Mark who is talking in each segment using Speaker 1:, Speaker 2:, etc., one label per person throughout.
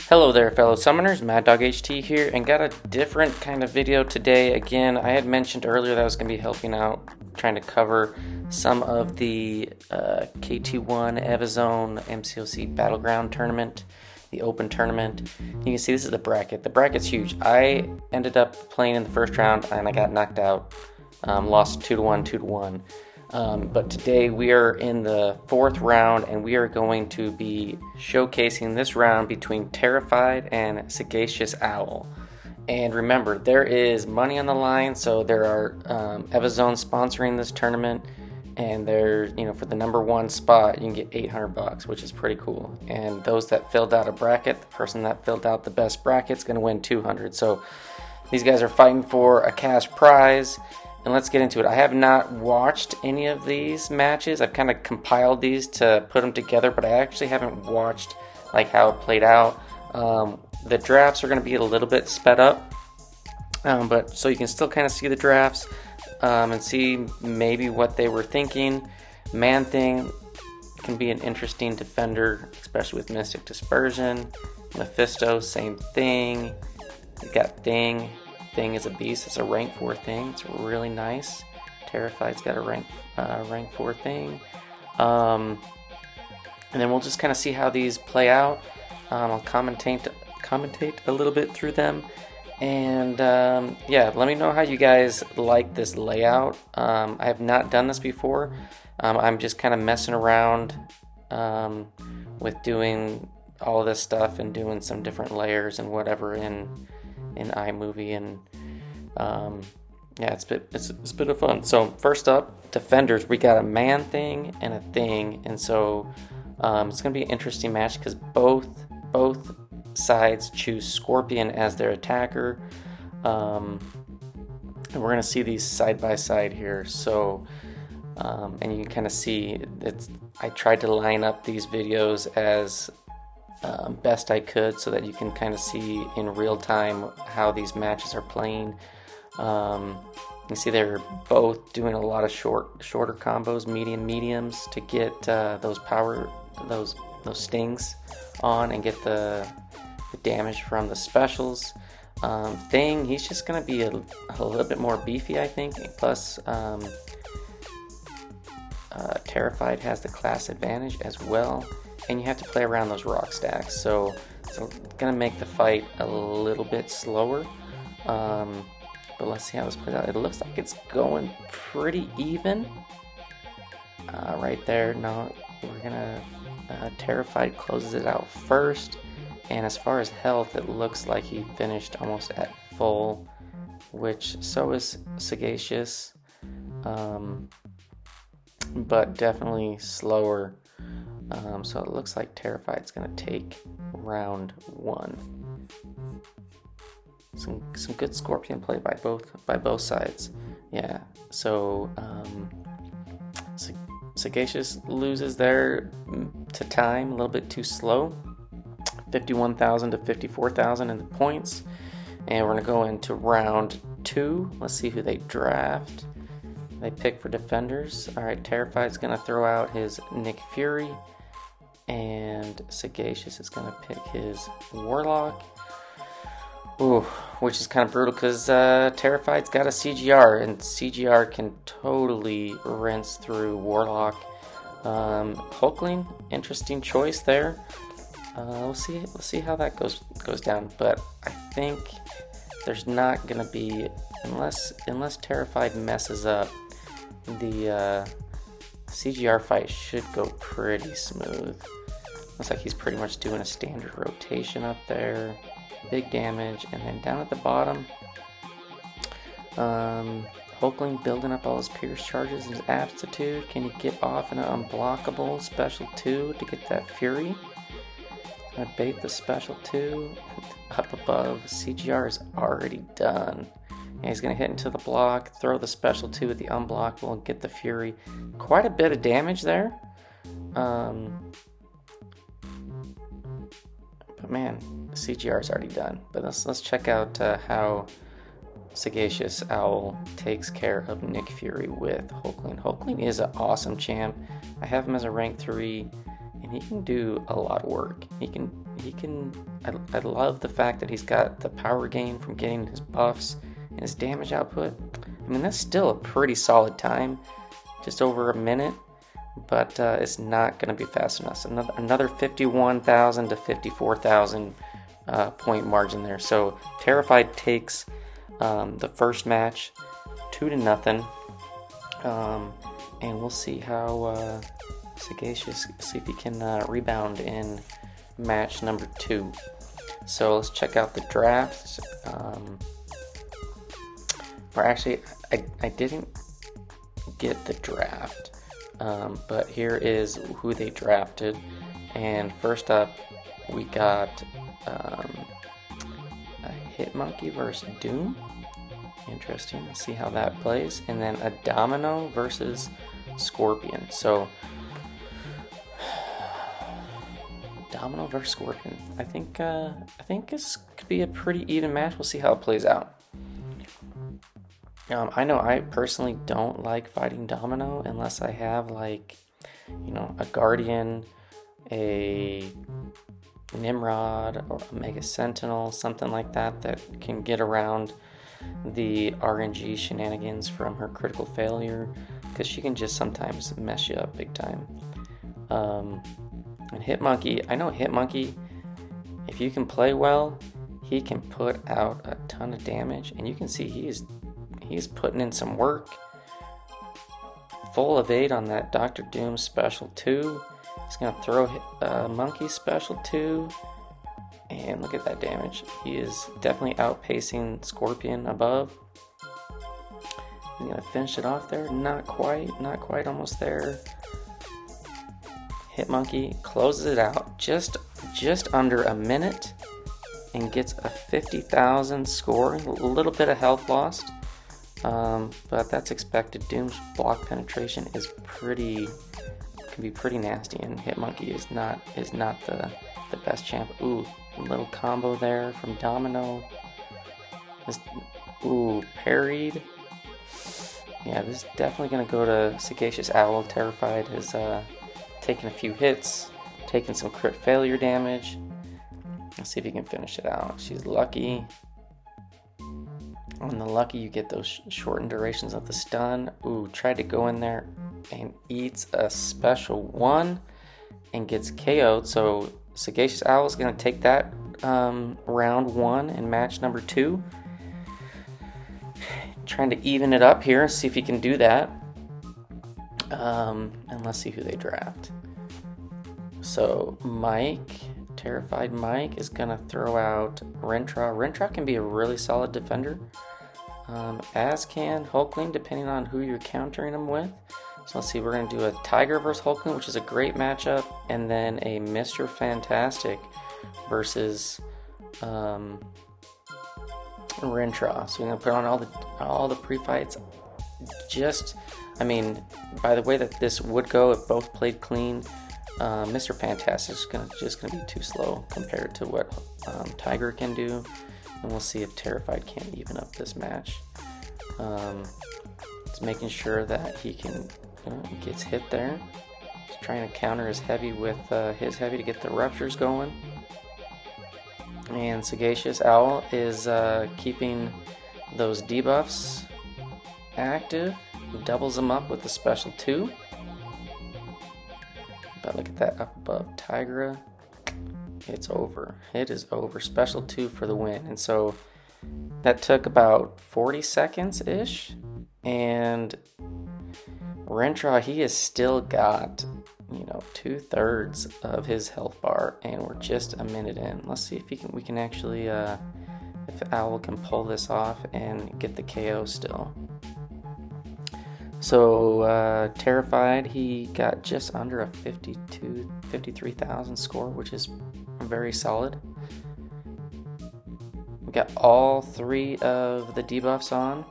Speaker 1: Hello there, fellow summoners. Mad Dog HT here, and got a different kind of video today. Again, I had mentioned earlier that I was going to be helping out, trying to cover some of the KT1 Evizone MCOC Battleground tournament, the Open tournament. You can see this is the bracket. The bracket's huge. I ended up playing in the first round, and I got knocked out. Lost 2-1, 2-1. But today we are in the fourth round, and we are going to be showcasing this round between Terrified and SagaciousOwl. And remember, there is money on the line, so there are Evizone sponsoring this tournament, and they're, for the number one spot, you can get $800, which is pretty cool. And those that filled out a bracket, the person that filled out the best bracket is going to win $200. So these guys are fighting for a cash prize. And let's get into it. I have not watched any of these matches. I've kind of compiled these to put them together, but I actually haven't watched how it played out. The drafts are going to be a little bit sped up, but so you can still kind of see the drafts and see maybe what they were thinking. Man-Thing can be an interesting defender, especially with Mystic Dispersion. Mephisto, same thing. You got Thing. Thing is a beast. It's a rank 4 thing. It's really nice. Terrified's got a rank 4 thing. And then we'll just kind of see how these play out. I'll commentate a little bit through them. And yeah, let me know how you guys like this layout. I have not done this before. I'm just kind of messing around with doing all this stuff and doing some different layers and whatever in iMovie, and yeah, it's been a fun. So first up, defenders, we got a Man-Thing and a Thing, and so it's gonna be an interesting match because both sides choose Scorpion as their attacker, and we're gonna see these side by side here. So and you can kind of see I tried to line up these videos as best I could so that you can kind of see in real time how these matches are playing. You see they're both doing a lot of shorter combos, mediums to get those stings on and get the damage from the specials. Thing, he's just going to be a little bit more beefy, I think. Plus, Terrified has the class advantage as well. And you have to play around those rock stacks, so it's going to make the fight a little bit slower. But let's see how this plays out. It looks like it's going pretty even. Right there, no, we're going to... Terrified closes it out first. And as far as health, it looks like he finished almost at full, which so is Sagacious. But definitely slower. So it looks like Terrified's going to take round 1. Some good Scorpion play by both sides. Yeah. So Sagacious loses there to time, a little bit too slow. 51,000 to 54,000 in the points. And we're going to go into round 2. Let's see who they draft. They pick for defenders. Alright, Terrified's going to throw out his Nick Fury. And Sagacious is going to pick his Warlock. Ooh, which is kind of brutal because Terrified's got a CGR, and CGR can totally rinse through Warlock. Hulkling, interesting choice there. We'll see how that goes down. But I think there's not going to be, unless Terrified messes up, the CGR fight should go pretty smooth. Looks like he's pretty much doing a standard rotation up there. Big damage. And then down at the bottom, Hulkling building up all his Pierce charges and his Aptitude. Can he get off an unblockable special 2 to get that Fury? Gonna bait the special 2 up above. CGR is already done. And he's going to hit into the block, throw the special 2 at the unblockable, and get the Fury. Quite a bit of damage there. But man, CGR is already done. But let's check out how SagaciousOwl takes care of Nick Fury with Hulkling. Hulkling is an awesome champ. I have him as a rank 3, and he can do a lot of work. He can I love the fact that he's got the power gain from getting his buffs and his damage output. I mean, that's still a pretty solid time, just over a minute, but it's not going to be fast enough. So another 51,000 to 54,000 point margin there. So Terrified takes the first match 2-0, and we'll see how Sagacious, see if he can rebound in match number 2. So let's check out the drafts. Or actually, I didn't get the draft, but here is who they drafted. And first up, we got a Hitmonkey versus Doom. Interesting. Let's see how that plays. And then a Domino versus Scorpion. So Domino versus Scorpion. I think this could be a pretty even match. We'll see how it plays out. I know I personally don't like fighting Domino unless I have, like, you know, a Guardian, a Nimrod, or a Mega Sentinel, something like that can get around the RNG shenanigans from her critical failure, because she can just sometimes mess you up big time. And Hitmonkey, I know Hitmonkey, if you can play well, he can put out a ton of damage, and you can see he's putting in some work. Full evade on that Dr. Doom special 2. He's going to throw Monkey special 2. And look at that damage. He is definitely outpacing Scorpion above. He's going to finish it off there. Not quite, almost there. Hitmonkey closes it out just under a minute and gets a 50,000 score. A little bit of health lost. But that's expected. Doom's block penetration is can be pretty nasty, and Hitmonkey is not the best champ. Ooh, a little combo there from Domino. Parried. Yeah, this is definitely gonna go to SagaciousOwl. Terrified has taken a few hits, taken some crit failure damage. Let's see if he can finish it out. She's lucky. On the lucky, you get those shortened durations of the stun. Ooh, tried to go in there and eats a special 1 and gets KO'd. So SagaciousOwl is going to take that round 1 in match number 2. Trying to even it up here, see if he can do that. And let's see who they draft. So Terrified Mike is going to throw out Rentra. Rentra can be a really solid defender, as can Hulkling, depending on who you're countering him with. So let's see, we're going to do a Tiger versus Hulkling, which is a great matchup, and then a Mr. Fantastic versus Rentra. So we're going to put on all the pre-fights. By the way that this would go if both played clean, Mr. Fantastic is just gonna be too slow compared to what Tiger can do, and we'll see if Terrified can't even up this match. Just making sure that he can gets hit there. Just trying to counter his heavy with his heavy to get the ruptures going. And SagaciousOwl is keeping those debuffs active. He doubles them up with the special 2. But look at that up above Tigra. It's over. It is over. Special 2 for the win. And so that took about 40 seconds-ish. And Rentra, he has still got, 2/3 of his health bar. And we're just a minute in. Let's see if we can actually, if Owl can pull this off and get the KO still. So Terrified, he got just under a 53,000 score, which is very solid. We got all 3 of the debuffs on,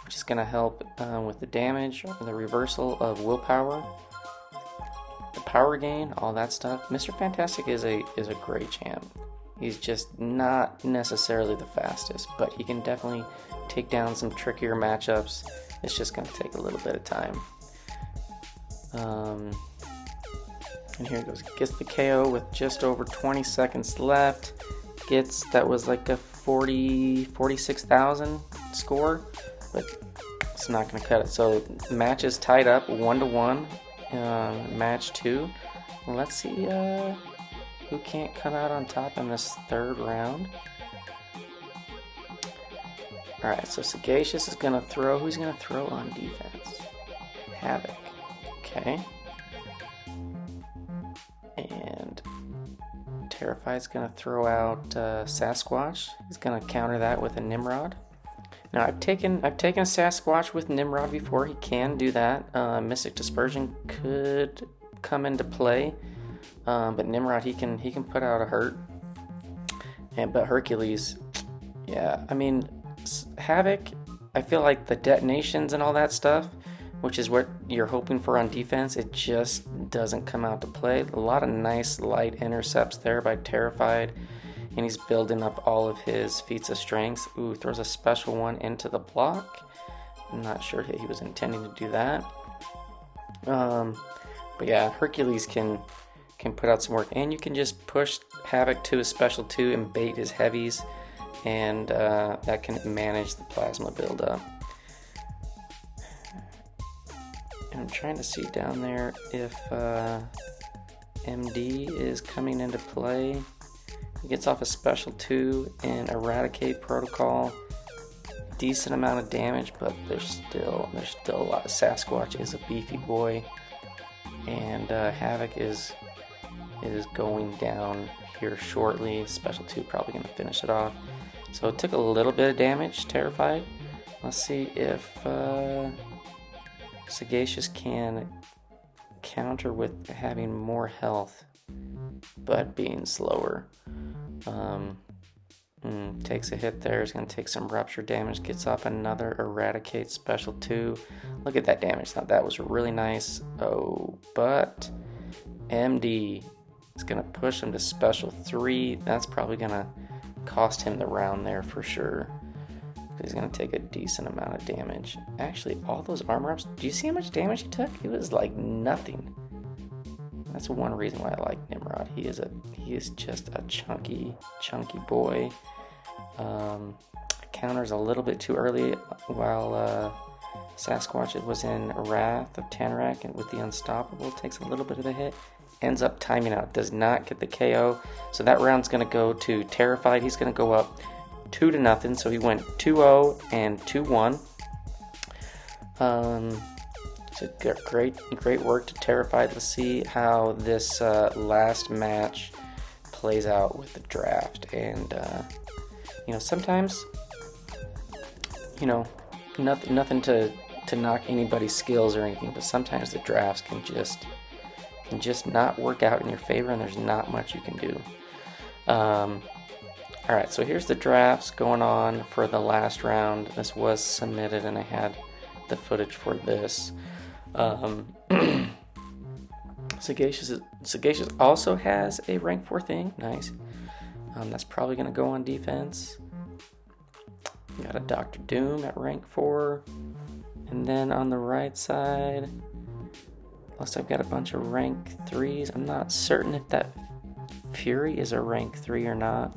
Speaker 1: which is going to help with the damage, the reversal of willpower, the power gain, all that stuff. Mr. Fantastic is a great champ. He's just not necessarily the fastest, but he can definitely take down some trickier matchups. It's just going to take a little bit of time. And here he goes. Gets the KO with just over 20 seconds left. That was like a 46,000 score, but it's not going to cut it. So match is tied up 1-1. Match 2. Let's see who can't come out on top in this third round. Alright, so Sagacious is going to throw. Who's going to throw on defense? Havoc. Okay. And Terrified's going to throw out Sasquatch. He's going to counter that with a Nimrod. Now I've taken Sasquatch with Nimrod before. He can do that. Mystic Dispersion could come into play, but Nimrod he can put out a hurt. But Hercules, yeah, I mean Havoc. I feel like the detonations and all that stuff, which is what you're hoping for on defense, it just doesn't come out to play. A lot of nice light intercepts there by Terrified, and he's building up all of his feats of strength. Ooh, throws a special one into the block. I'm not sure that he was intending to do that. But yeah, Hercules can put out some work, and you can just push Havoc to his special 2 and bait his heavies, and that can manage the plasma buildup. And I'm trying to see down there if MD is coming into play. He gets off a special 2 in Eradicate Protocol. Decent amount of damage, but there's still a lot. Sasquatch is a beefy boy, and Havoc is going down here shortly. Special 2 probably going to finish it off. So it took a little bit of damage, Terrified. Let's see if Sagacious can counter with having more health, but being slower. Takes a hit there. He's going to take some rupture damage. Gets off another Eradicate special 2. Look at that damage. Now that was really nice. Oh, but MD is going to push him to special 3. That's probably going to cost him the round there for sure. He's going to take a decent amount of damage. Actually, all those armor ups, do you see how much damage he took? It was like nothing. That's one reason why I like Nimrod. He is just a chunky boy. Counters a little bit too early while Sasquatch was in Wrath of Tanrak, and with the Unstoppable takes a little bit of a hit. Ends up timing out. Does not get the KO. So that round's going to go to Terrified. He's going to go up 2-0, so he went 2-0 and 2-1. So great work to Terrified. Let's see how this last match plays out with the draft. And sometimes nothing to knock anybody's skills or anything, but sometimes the drafts can just not work out in your favor, and there's not much you can do. Alright, so here's the drafts going on for the last round. This was submitted, and I had the footage for this. Sagacious also has a rank 4 thing. Nice. That's probably going to go on defense. Got a Dr. Doom at rank 4. And then on the right side, looks like I've got a bunch of rank 3s. I'm not certain if that Fury is a rank 3 or not.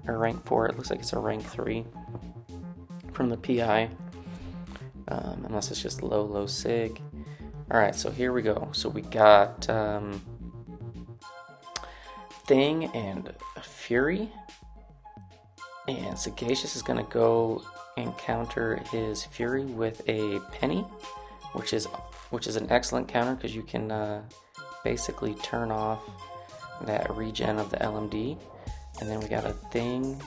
Speaker 1: Or rank 4. It looks like it's a rank 3 from the PI. Unless it's just low sig. Alright, so here we go. So we got Thing and Fury. And Sagacious is going to go and counter his Fury with a Penny, which is an excellent counter because you can basically turn off that regen of the LMD. And then we got a Thing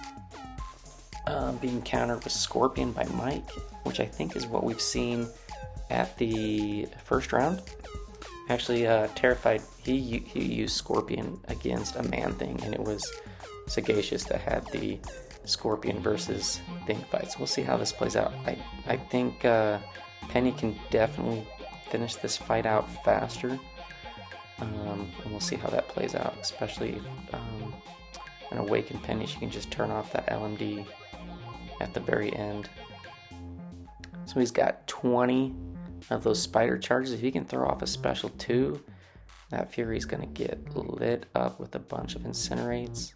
Speaker 1: being countered with Scorpion by Mike, which I think is what we've seen at the first round. Actually, Terrified, he used Scorpion against a Man-Thing, and it was Sagacious that had the Scorpion versus Thing fight. So we'll see how this plays out. I think Penny can definitely finish this fight out faster, and we'll see how that plays out, especially an Awakened Penny. She can just turn off that LMD at the very end. So he's got 20 of those spider charges. If he can throw off a special 2, That Fury's gonna get lit up with a bunch of incinerates.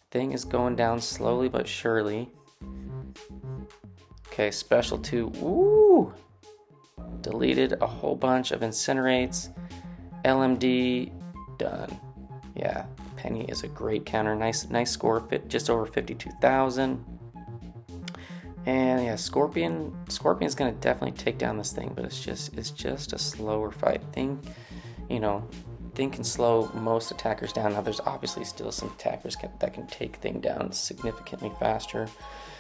Speaker 1: Thing is going down slowly but surely. Okay, special 2. Ooh! Deleted a whole bunch of incinerates. LMD, done. Yeah, Penny is a great counter. Nice score, just over 52,000. And yeah, Scorpion's gonna definitely take down this thing, but it's just a slower fight. Thing can slow most attackers down. Now there's obviously still some attackers that can take Thing down significantly faster.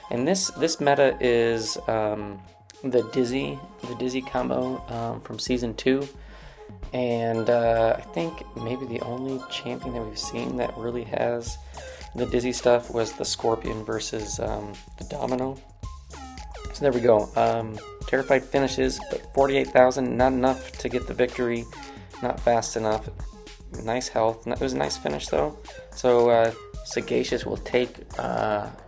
Speaker 1: And this meta is the Dizzy combo from season 2. And I think maybe the only champion that we've seen that really has the Dizzy stuff was the Scorpion versus the Domino. So there we go. Terrified finishes, but 48,000, not enough to get the victory. Not fast enough. Nice health. It was a nice finish though. So Sagacious will take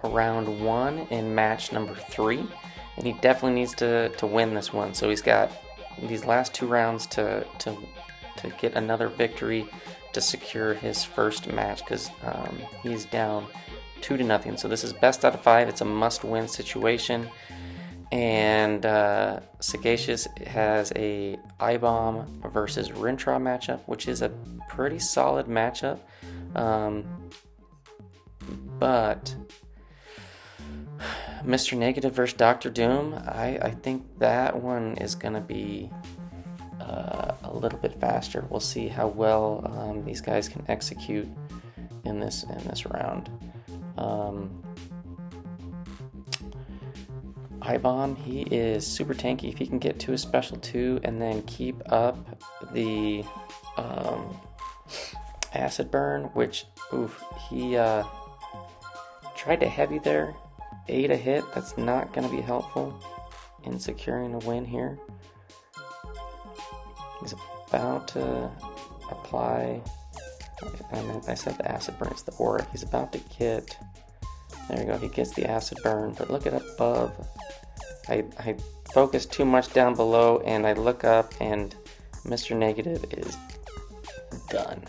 Speaker 1: round 1 in match number 3. And he definitely needs to win this one. So he's got these last 2 rounds to get another victory to secure his first match, because he's down 2-0. So this is best out of 5. It's a must-win situation. And Sagacious has a iBomb versus Rintra matchup, which is a pretty solid matchup. But Mr. Negative versus Dr. Doom, I think that one is going to be a little bit faster. We'll see how well these guys can execute in this round. iBomb, he is super tanky. If he can get to a special 2 and then keep up the acid burn, which, he tried to heavy there, ate a hit. That's not going to be helpful in securing a win here. He's about to apply, I said the acid burn, it's the aura. He's about to get, there you go, he gets the acid burn, but look at above. I focus too much down below, and I look up, and Mr. Negative is done.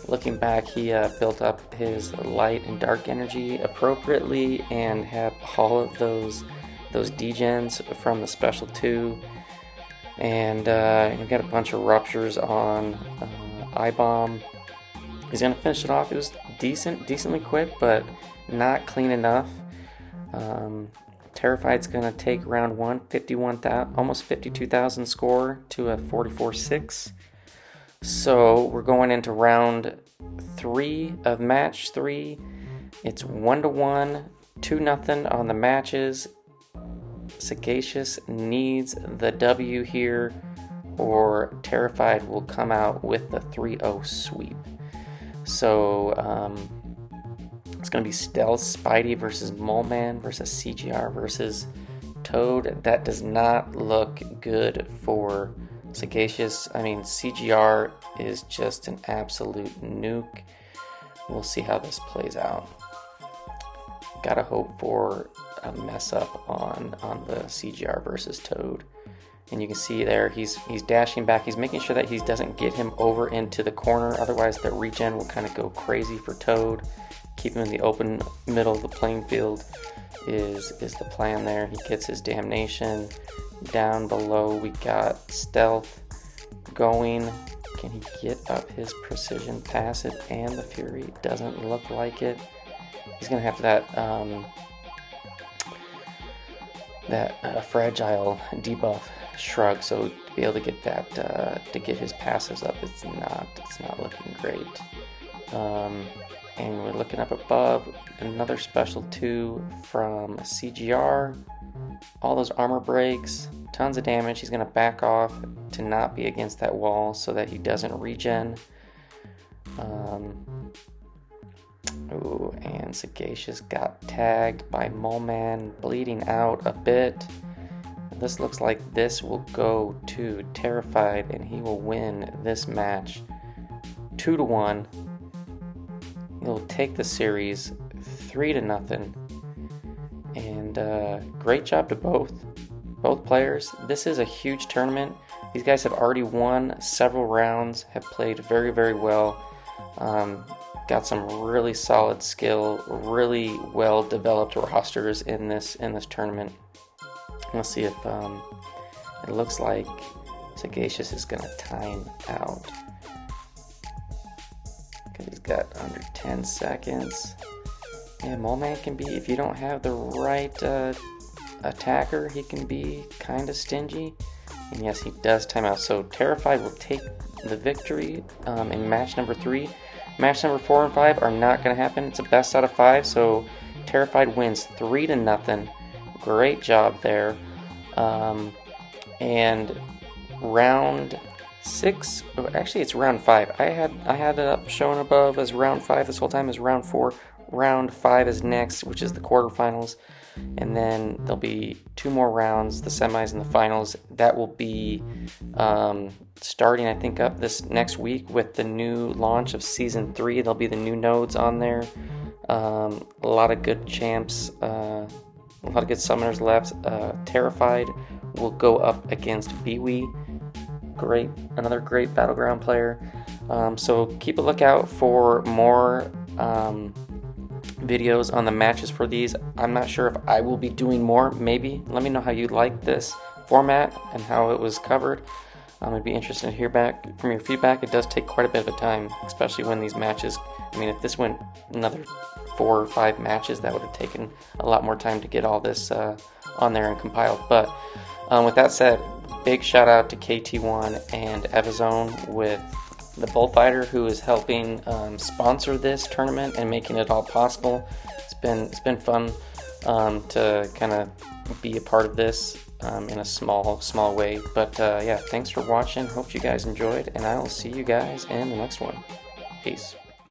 Speaker 1: Looking back, he built up his light and dark energy appropriately and had all of those degens from the special 2. And we got a bunch of ruptures on iBomb. He's going to finish it off. It was decently quick, but not clean enough. Terrified's going to take round 1, almost 52,000 score to a 44.6. So we're going into round 3 of match 3. It's 1-1, 2-0 on the matches. Sagacious needs the W here, or Terrified will come out with the 3-0 sweep. So it's going to be Stealth Spidey versus Moleman versus CGR versus Toad. That does not look good for Sagacious. I mean, CGR is just an absolute nuke. We'll see how this plays out. Gotta hope for a mess up on the CGR versus Toad. And you can see there he's dashing back. He's making sure that he doesn't get him over into the corner. Otherwise the regen will kind of go crazy for Toad. Keep him in the open middle of the playing field is the plan there. He gets his damnation. Down below we got Stealth going. Can he get up his precision past it and the Fury? Doesn't look like it. He's gonna have that fragile debuff shrug, so to be able to get that to get his passives up, it's not looking great. And we're looking up above, another special 2 from CGR. All those armor breaks, tons of damage. He's going to back off to not be against that wall so that he doesn't regen. And Sagacious got tagged by Moleman, bleeding out a bit. This looks like this will go to Terrified, and he will win this match 2-1. He'll take the series 3-0. And great job to both players. This is a huge tournament. These guys have already won several rounds, have played very, very well. Got some really solid skill, really well developed rosters in this tournament. Let's see if it looks like Sagacious is gonna time out because he's got under 10 seconds. Yeah, Mole Man can be, if you don't have the right attacker, he can be kind of stingy. And yes, he does time out. So Terrified will take the victory in match number 3. Match number 4 and 5 are not going to happen. It's a best out of 5, so Terrified wins 3-0. Great job there. And round 6, actually it's round 5. I had it up showing above as round 5 this whole time as round 4. Round 5 is next, which is the quarterfinals. And then there'll be 2 more rounds, the semis and the finals. That will be starting, I think, up this next week with the new launch of Season 3. There'll be the new nodes on there. A lot of good champs, a lot of good summoners left. Terrified will go up against Biwi. Another great Battleground player. So keep a lookout for more videos on the matches for these. I'm not sure if I will be doing more. Maybe. Let me know how you like this format and how it was covered. I'd be interested to hear back from your feedback. It does take quite a bit of time, especially when these matches, I mean, if this went another 4 or 5 matches, that would have taken a lot more time to get all this on there and compiled. But with that said, big shout out to KT1 and Evizone with the Bullfighter, who is helping sponsor this tournament and making it all possible. It's been fun to kind of be a part of this in a small way. But yeah, thanks for watching. Hope you guys enjoyed, and I will see you guys in the next one. Peace.